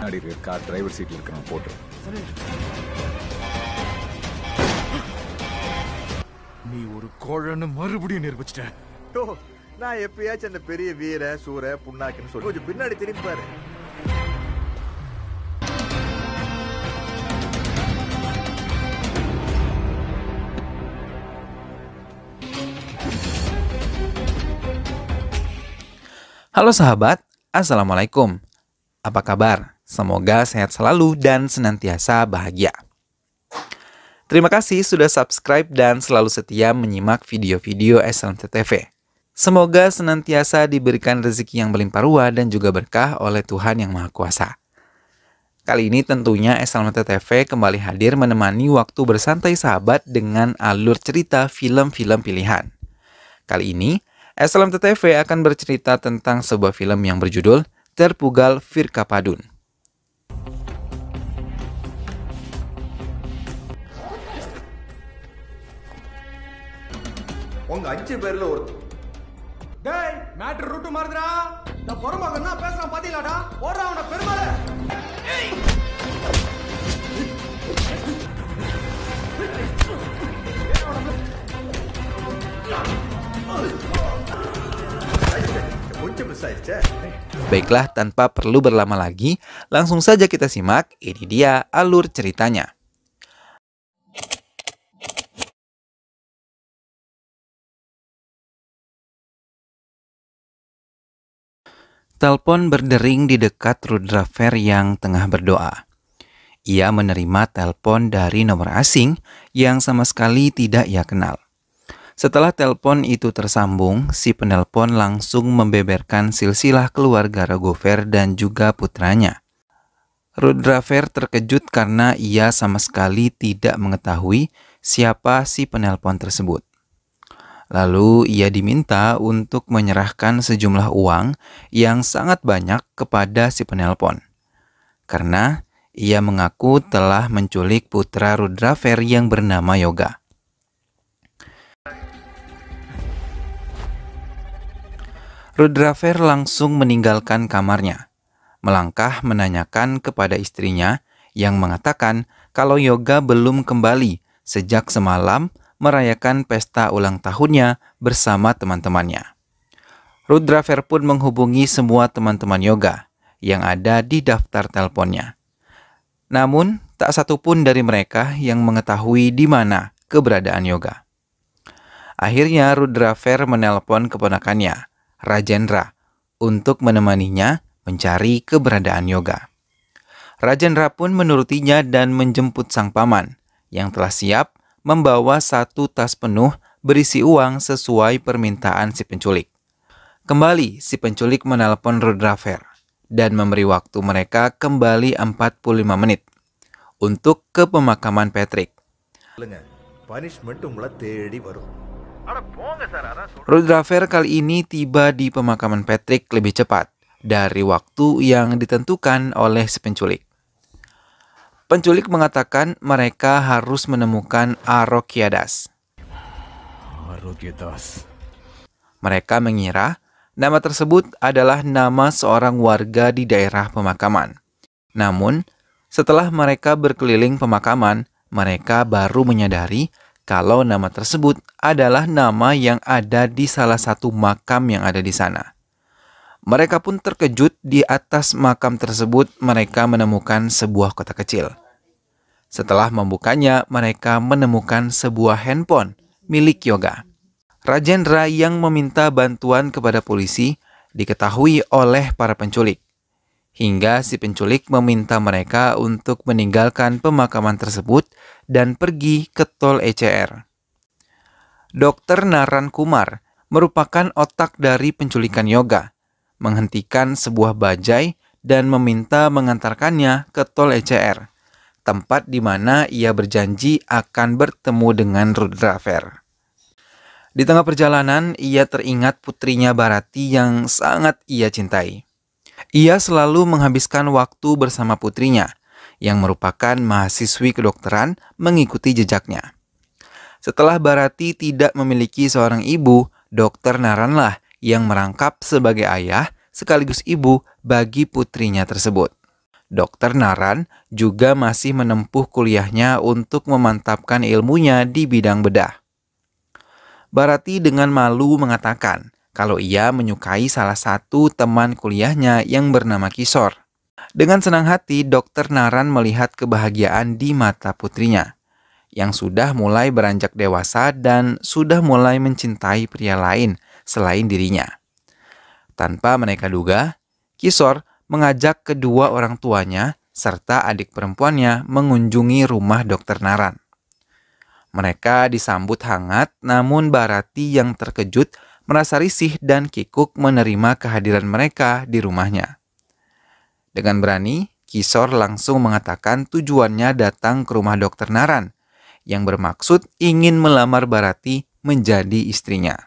பின்னாடி இருக்க car driver சீட்ல இருக்கிறவன் போட்டு. நீ ஒரு கோழன்னு மறுபடியும் நிரூபிச்சிட்ட. நான் எப்பயாச்சும் அந்த பெரிய வீர சூர புண்ணாக்குன்னு சொல்லி கொஞ்சம் பின்னாடி திரும்பி பாரு. Halo sahabat, Assalamualaikum. Apa kabar? Semoga sehat selalu dan senantiasa bahagia. Terima kasih sudah subscribe dan selalu setia menyimak video-video SLMT-TV. Semoga senantiasa diberikan rezeki yang berlimpah ruah dan juga berkah oleh Tuhan Yang Maha Kuasa. Kali ini tentunya SLMT-TV kembali hadir menemani waktu bersantai sahabat dengan alur cerita film-film pilihan. Kali ini, SLMT-TV akan bercerita tentang sebuah film yang berjudul Terpugal Virkapadun. உங்க 5 பேர்ல ஒரு டேய் matter root மாறுதுடா. நான் பொறுமாகன்னா பேசுறான் பாத்தீங்களாடா. ஓடுறா அவன பெருமாளே. கொஞ்சம் மிஸ் ஆயிடுச்சே. Baiklah, tanpa perlu berlama lagi, langsung saja kita simak. Ini dia alur ceritanya. Telepon berdering di dekat Rudra Fair yang tengah berdoa. Ia menerima telepon dari nomor asing yang sama sekali tidak ia kenal. Setelah telepon itu tersambung, si penelpon langsung membeberkan silsilah keluarga Ragover dan juga putranya. Rudra Fair terkejut karena ia sama sekali tidak mengetahui siapa si penelpon tersebut. Lalu ia diminta untuk menyerahkan sejumlah uang yang sangat banyak kepada si penelpon. Karena ia mengaku telah menculik putra Rudra Fair yang bernama Yoga. Rudra Fair langsung meninggalkan kamarnya, melangkah menanyakan kepada istrinya yang mengatakan kalau Yoga belum kembali sejak semalam merayakan pesta ulang tahunnya bersama teman-temannya. Rudra Fair pun menghubungi semua teman-teman Yoga yang ada di daftar teleponnya. Namun, tak satu pun dari mereka yang mengetahui di mana keberadaan Yoga. Akhirnya Rudra Fair menelpon keponakannya, Rajendra, untuk menemaninya mencari keberadaan Yoga. Rajendra pun menurutinya dan menjemput sang paman yang telah siap membawa 1 tas penuh berisi uang sesuai permintaan si penculik. Kembali si penculik menelpon Rudra Fair dan memberi waktu mereka kembali 45 menit untuk ke pemakaman Patrick. Punishment உங்களை தேடி வரும். Rudra Fair kali ini tiba di pemakaman Patrick lebih cepat dari waktu yang ditentukan oleh si penculik. Penculik mengatakan mereka harus menemukan Arokyadas. Mereka mengira nama tersebut adalah nama seorang warga di daerah pemakaman. Namun, setelah mereka berkeliling pemakaman, mereka baru menyadari kalau nama tersebut adalah nama yang ada di salah satu makam yang ada di sana. Mereka pun terkejut di atas makam tersebut mereka menemukan sebuah kotak kecil. Setelah membukanya, mereka menemukan sebuah handphone milik Yoga. Rajendra yang meminta bantuan kepada polisi diketahui oleh para penculik. Hingga si penculik meminta mereka untuk meninggalkan pemakaman tersebut dan pergi ke tol ECR. Dr. Naran Kumar merupakan otak dari penculikan Yoga, menghentikan sebuah bajai dan meminta mengantarkannya ke tol ECR, tempat di mana ia berjanji akan bertemu dengan Rudra Fair. Di tengah perjalanan, ia teringat putrinya Bharati yang sangat ia cintai. Ia selalu menghabiskan waktu bersama putrinya, yang merupakan mahasiswi kedokteran mengikuti jejaknya. Setelah Bharati tidak memiliki seorang ibu, Dr. Naranlah yang merangkap sebagai ayah sekaligus ibu bagi putrinya tersebut. Dr. Naran juga masih menempuh kuliahnya untuk memantapkan ilmunya di bidang bedah. Barati dengan malu mengatakan kalau ia menyukai salah satu teman kuliahnya yang bernama Kishore. Dengan senang hati, Dr. Naran melihat kebahagiaan di mata putrinya, yang sudah mulai beranjak dewasa dan sudah mulai mencintai pria lain selain dirinya. Tanpa mereka duga, Kishore mengajak kedua orang tuanya serta adik perempuannya mengunjungi rumah Dr. Naran. Mereka disambut hangat, namun Barati yang terkejut merasa risih dan kikuk menerima kehadiran mereka di rumahnya. Dengan berani, Kishore langsung mengatakan tujuannya datang ke rumah Dr. Naran, yang bermaksud ingin melamar Barati menjadi istrinya.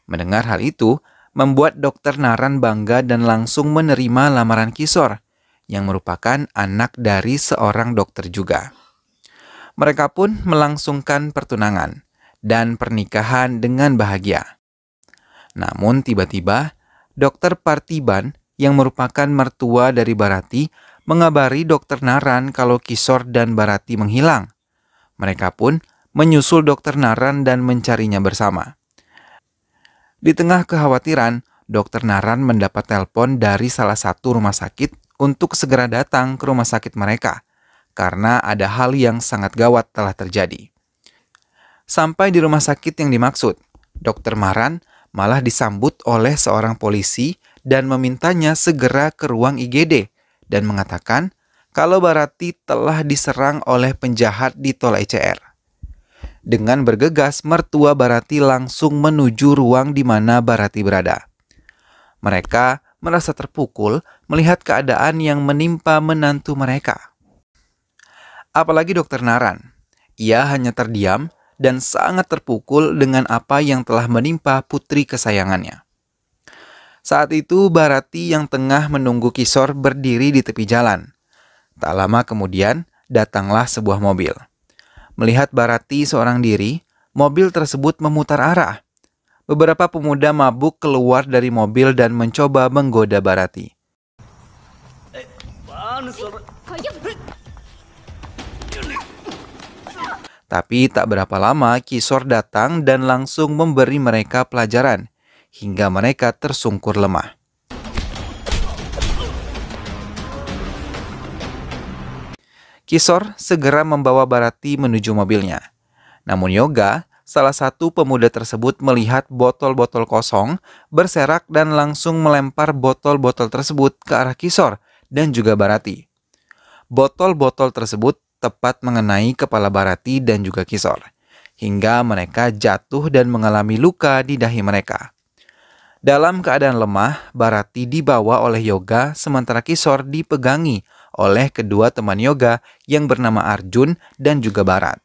Mendengar hal itu, membuat Dr. Naran bangga dan langsung menerima lamaran Kishore, yang merupakan anak dari seorang dokter juga. Mereka pun melangsungkan pertunangan dan pernikahan dengan bahagia. Namun tiba-tiba, Dr. Parthiban yang merupakan mertua dari Barati mengabari Dr. Naran kalau Kishore dan Barati menghilang. Mereka pun menyusul Dr. Naran dan mencarinya bersama. Di tengah kekhawatiran, Dr. Naran mendapat telepon dari salah satu rumah sakit untuk segera datang ke rumah sakit mereka, karena ada hal yang sangat gawat telah terjadi. Sampai di rumah sakit yang dimaksud, Dr. Naran malah disambut oleh seorang polisi dan memintanya segera ke ruang IGD dan mengatakan kalau Barati telah diserang oleh penjahat di tol ECR. Dengan bergegas, mertua Barati langsung menuju ruang di mana Barati berada. Mereka merasa terpukul melihat keadaan yang menimpa menantu mereka. Apalagi Dr. Naran, ia hanya terdiam dan sangat terpukul dengan apa yang telah menimpa putri kesayangannya. Saat itu Barati yang tengah menunggu Kishore berdiri di tepi jalan. Tak lama kemudian datanglah sebuah mobil. Melihat Barati seorang diri, mobil tersebut memutar arah. Beberapa pemuda mabuk keluar dari mobil dan mencoba menggoda Barati. Tapi tak berapa lama Kishore datang dan langsung memberi mereka pelajaran, hingga mereka tersungkur lemah. Kishore segera membawa Barati menuju mobilnya. Namun Yoga, salah satu pemuda tersebut melihat botol-botol kosong, berserak dan langsung melempar botol-botol tersebut ke arah Kishore dan juga Barati. Botol-botol tersebut tepat mengenai kepala Barati dan juga Kishore, hingga mereka jatuh dan mengalami luka di dahi mereka. Dalam keadaan lemah, Barati dibawa oleh Yoga sementara Kishore dipegangi oleh kedua teman Yoga yang bernama Arjun dan juga Bharat.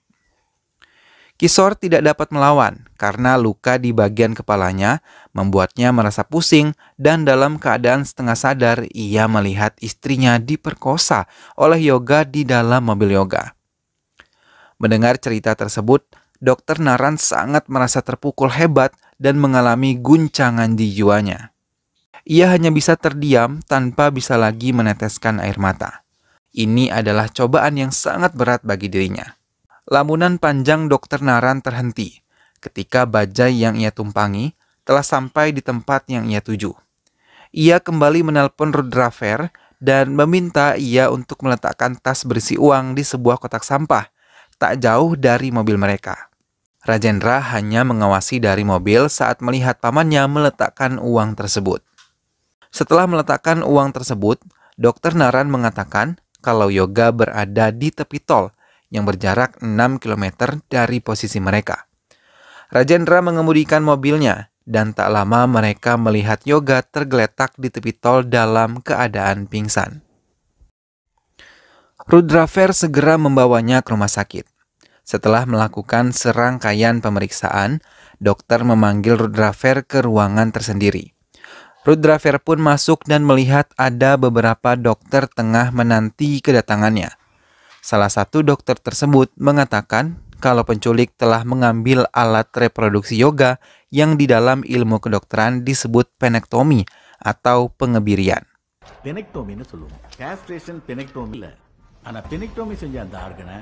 Kishore tidak dapat melawan karena luka di bagian kepalanya membuatnya merasa pusing dan dalam keadaan setengah sadar ia melihat istrinya diperkosa oleh Yoga di dalam mobil Yoga. Mendengar cerita tersebut, Dr. Naran sangat merasa terpukul hebat dan mengalami guncangan di jiwanya. Ia hanya bisa terdiam tanpa bisa lagi meneteskan air mata. Ini adalah cobaan yang sangat berat bagi dirinya. Lamunan panjang Dr. Naran terhenti ketika bajai yang ia tumpangi telah sampai di tempat yang ia tuju. Ia kembali menelpon Rudrafer dan meminta ia untuk meletakkan tas berisi uang di sebuah kotak sampah tak jauh dari mobil mereka. Rajendra hanya mengawasi dari mobil saat melihat pamannya meletakkan uang tersebut. Setelah meletakkan uang tersebut, Dr. Naran mengatakan kalau Yoga berada di tepi tol yang berjarak 6 km dari posisi mereka. Rajendra mengemudikan mobilnya dan tak lama mereka melihat Yoga tergeletak di tepi tol dalam keadaan pingsan. Rudrafer segera membawanya ke rumah sakit. Setelah melakukan serangkaian pemeriksaan, dokter memanggil Rudrafer ke ruangan tersendiri. Rudrafer pun masuk dan melihat ada beberapa dokter tengah menanti kedatangannya. Salah satu dokter tersebut mengatakan kalau penculik telah mengambil alat reproduksi Yoga yang di dalam ilmu kedokteran disebut penektomi atau pengebirian. பெனெக்டோமின்னு சொல்லுவோம். கேஸ்ட்ரேஷன் பெனெக்டோமி இல்ல. ஆனா பெனெக்டோமி செஞ்ச அந்த ஆர்கனை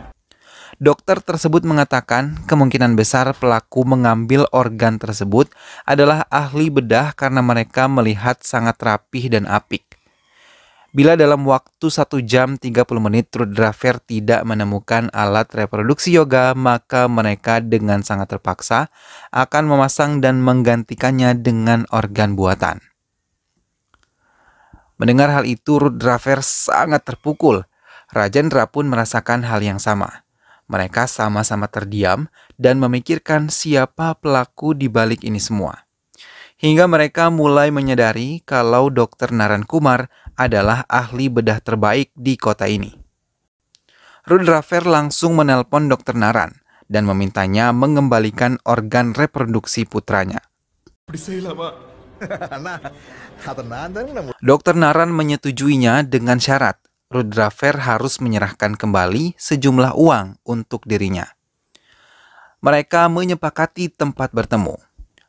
Dokter tersebut mengatakan kemungkinan besar pelaku mengambil organ tersebut adalah ahli bedah karena mereka melihat sangat rapih dan apik. Bila dalam waktu 1 jam 30 menit Rudraver tidak menemukan alat reproduksi yoga, maka mereka dengan sangat terpaksa akan memasang dan menggantikannya dengan organ buatan. Mendengar hal itu, Rudraver sangat terpukul. Rajendra pun merasakan hal yang sama. Mereka sama-sama terdiam dan memikirkan siapa pelaku di balik ini semua. Hingga mereka mulai menyadari kalau Dr. Naran Kumar adalah ahli bedah terbaik di kota ini. Rudraver langsung menelpon Dr. Naran dan memintanya mengembalikan organ reproduksi putranya. Dr. Naran menyetujuinya dengan syarat Rudraver harus menyerahkan kembali sejumlah uang untuk dirinya. Mereka menyepakati tempat bertemu.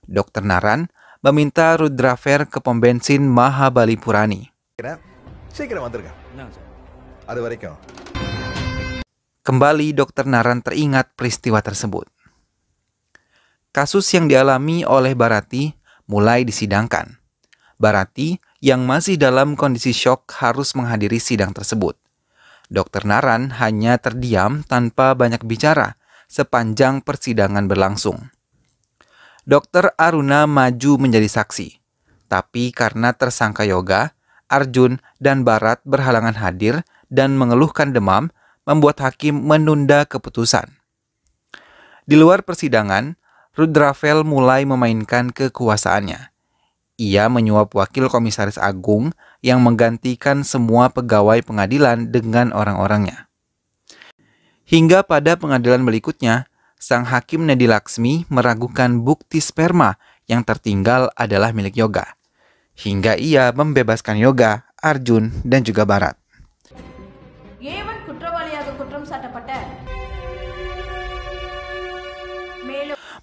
Dr. Naran meminta Rudraver ke pom bensin Mahabalipurani. Kembali Dr. Naran teringat peristiwa tersebut. Kasus yang dialami oleh Bharati mulai disidangkan. Bharati yang masih dalam kondisi syok harus menghadiri sidang tersebut. Dr. Naran hanya terdiam tanpa banyak bicara sepanjang persidangan berlangsung. Dr. Aruna maju menjadi saksi, tapi karena tersangka yoga, Arjun dan Bharat berhalangan hadir dan mengeluhkan demam, membuat hakim menunda keputusan. Di luar persidangan, Rudravel mulai memainkan kekuasaannya. Ia menyuap wakil komisaris agung yang menggantikan semua pegawai pengadilan dengan orang-orangnya. Hingga pada pengadilan berikutnya, sang hakim Nedi Laksmi meragukan bukti sperma yang tertinggal adalah milik Yoga. Hingga ia membebaskan Yoga, Arjun, dan juga Bharat.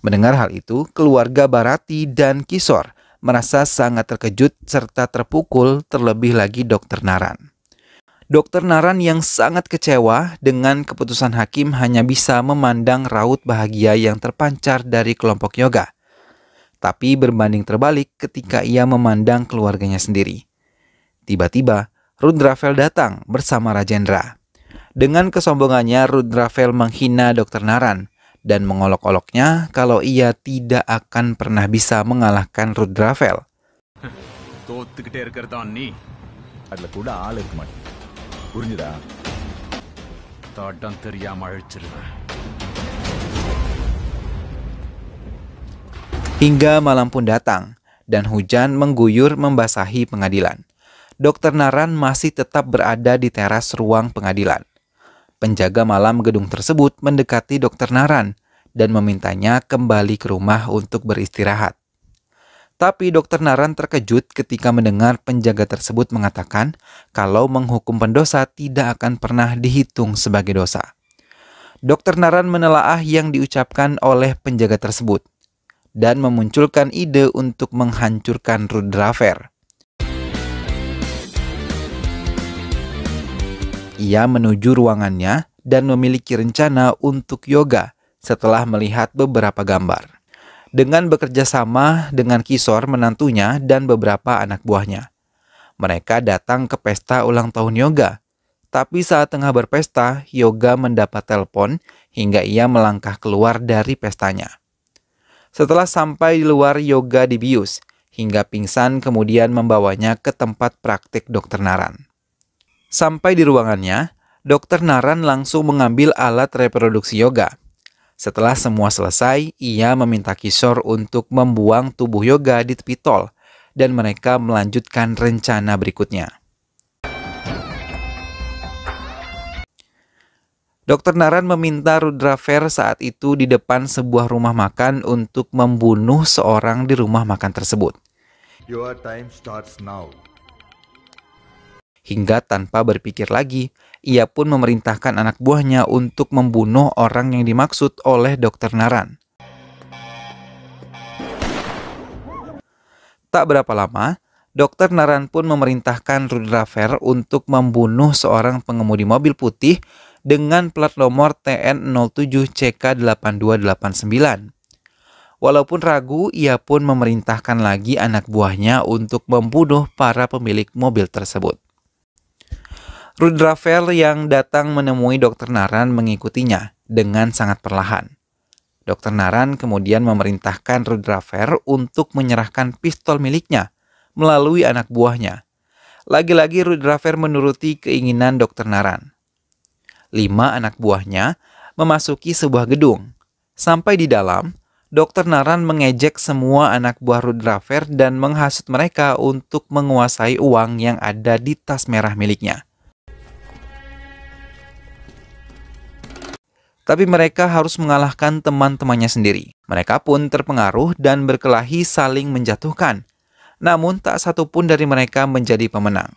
Mendengar hal itu, keluarga Bharati dan Kishore merasa sangat terkejut serta terpukul, terlebih lagi Dr. Naran. Dr. Naran yang sangat kecewa dengan keputusan hakim hanya bisa memandang raut bahagia yang terpancar dari kelompok yoga. Tapi berbanding terbalik ketika ia memandang keluarganya sendiri. Tiba-tiba, Rudravel datang bersama Rajendra. Dengan kesombongannya, Rudravel menghina Dr. Naran dan mengolok-oloknya kalau ia tidak akan pernah bisa mengalahkan Rudravel. அதுல கூட ஆள் இருக்க மாட்டேன். புரிஞ்சுதா? தடம் தெரியாம அழிச்சிருவேன். Hingga malam pun datang, dan hujan mengguyur membasahi pengadilan. Dr. Naran masih tetap berada di teras ruang pengadilan. Penjaga malam gedung tersebut mendekati Dr. Naran dan memintanya kembali ke rumah untuk beristirahat. Tapi Dr. Naran terkejut ketika mendengar penjaga tersebut mengatakan kalau menghukum pendosa tidak akan pernah dihitung sebagai dosa. Dr. Naran menelaah yang diucapkan oleh penjaga tersebut dan memunculkan ide untuk menghancurkan Rudraver. Ia menuju ruangannya dan memiliki rencana untuk yoga setelah melihat beberapa gambar. Dengan bekerja sama dengan Kishore, menantunya, dan beberapa anak buahnya. Mereka datang ke pesta ulang tahun Yoga. Tapi saat tengah berpesta, Yoga mendapat telepon hingga ia melangkah keluar dari pestanya. Setelah sampai di luar, Yoga dibius hingga pingsan, kemudian membawanya ke tempat praktik Dr. Naran. Sampai di ruangannya, Dr. Naran langsung mengambil alat reproduksi Yoga. Setelah semua selesai, ia meminta Kishore untuk membuang tubuh Yoga di tepi tol dan mereka melanjutkan rencana berikutnya. Dr. Naran meminta Rudraver saat itu di depan sebuah rumah makan untuk membunuh seorang di rumah makan tersebut. Your time starts now. Hingga tanpa berpikir lagi, ia pun memerintahkan anak buahnya untuk membunuh orang yang dimaksud oleh Dr. Naran. Tak berapa lama, Dr. Naran pun memerintahkan Rudraver untuk membunuh seorang pengemudi mobil putih dengan plat nomor TN07CK8289. Walaupun ragu, ia pun memerintahkan lagi anak buahnya untuk membunuh para pemilik mobil tersebut. Rudraver yang datang menemui Dr. Naran mengikutinya dengan sangat perlahan. Dr. Naran kemudian memerintahkan Rudraver untuk menyerahkan pistol miliknya melalui anak buahnya. Lagi-lagi Rudraver menuruti keinginan Dr. Naran. 5 anak buahnya memasuki sebuah gedung. Sampai di dalam, Dr. Naran mengejek semua anak buah Rudraver dan menghasut mereka untuk menguasai uang yang ada di tas merah miliknya. Tapi mereka harus mengalahkan teman-temannya sendiri. Mereka pun terpengaruh dan berkelahi saling menjatuhkan. Namun tak satu pun dari mereka menjadi pemenang.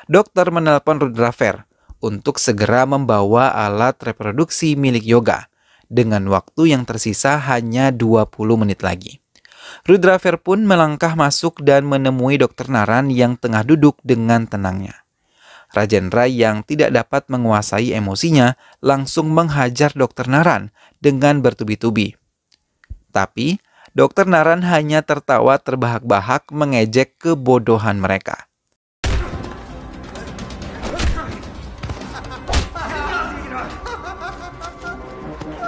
Dokter menelpon Rudraver untuk segera membawa alat reproduksi milik Yoga dengan waktu yang tersisa hanya 20 menit lagi. Rudraver pun melangkah masuk dan menemui Dr. Naran yang tengah duduk dengan tenangnya. Rajendra yang tidak dapat menguasai emosinya langsung menghajar Dr. Naran dengan bertubi-tubi. Tapi, Dr. Naran hanya tertawa terbahak-bahak mengejek kebodohan mereka.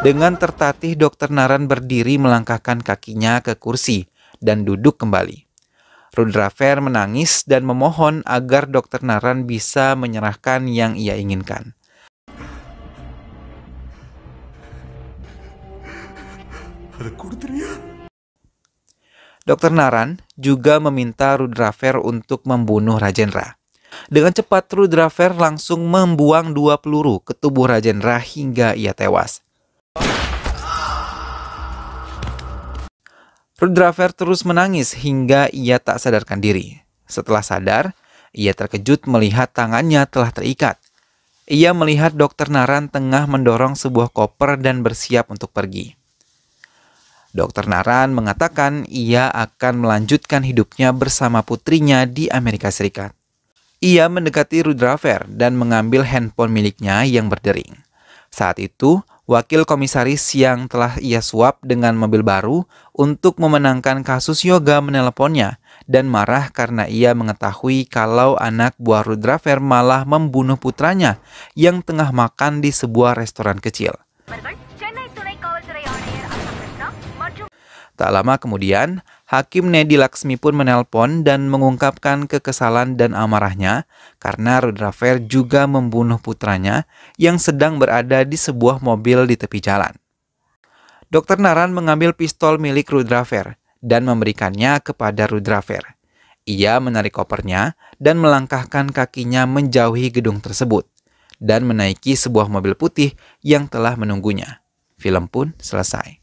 Dengan tertatih, Dr. Naran berdiri melangkahkan kakinya ke kursi dan duduk kembali. Rudraver menangis dan memohon agar Dr. Naran bisa menyerahkan yang ia inginkan. Dr. Naran juga meminta Rudraver untuk membunuh Rajendra. Dengan cepat, Rudraver langsung membuang 2 peluru ke tubuh Rajendra hingga ia tewas. Rudraver terus menangis hingga ia tak sadarkan diri. Setelah sadar, ia terkejut melihat tangannya telah terikat. Ia melihat Dr. Naran tengah mendorong sebuah koper dan bersiap untuk pergi. Dr. Naran mengatakan ia akan melanjutkan hidupnya bersama putrinya di Amerika Serikat. Ia mendekati Rudraver dan mengambil handphone miliknya yang berdering. Saat itu, wakil komisaris yang telah ia suap dengan mobil baru untuk memenangkan kasus Yoga meneleponnya dan marah karena ia mengetahui kalau anak buah Rudraver malah membunuh putranya yang tengah makan di sebuah restoran kecil. Tak lama kemudian, Hakim Nedi Laksmi pun menelpon dan mengungkapkan kekesalan dan amarahnya karena Rudraver juga membunuh putranya yang sedang berada di sebuah mobil di tepi jalan. Dr. Naran mengambil pistol milik Rudraver dan memberikannya kepada Rudraver. Ia menarik kopernya dan melangkahkan kakinya menjauhi gedung tersebut dan menaiki sebuah mobil putih yang telah menunggunya. Film pun selesai.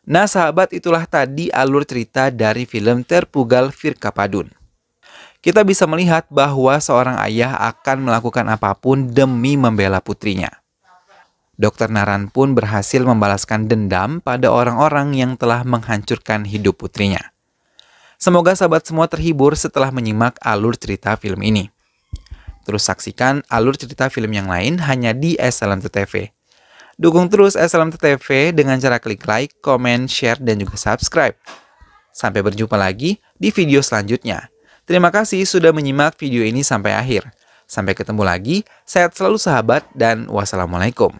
Nah sahabat, itulah tadi alur cerita dari film Terpugal Virkapadun. Kita bisa melihat bahwa seorang ayah akan melakukan apapun demi membela putrinya. Dr. Naran pun berhasil membalaskan dendam pada orang-orang yang telah menghancurkan hidup putrinya. Semoga sahabat semua terhibur setelah menyimak alur cerita film ini. Terus saksikan alur cerita film yang lain hanya di SLM2TV. Dukung terus SLM2TV dengan cara klik like, komen, share, dan juga subscribe. Sampai berjumpa lagi di video selanjutnya. Terima kasih sudah menyimak video ini sampai akhir. Sampai ketemu lagi, sehat selalu sahabat, dan wassalamualaikum.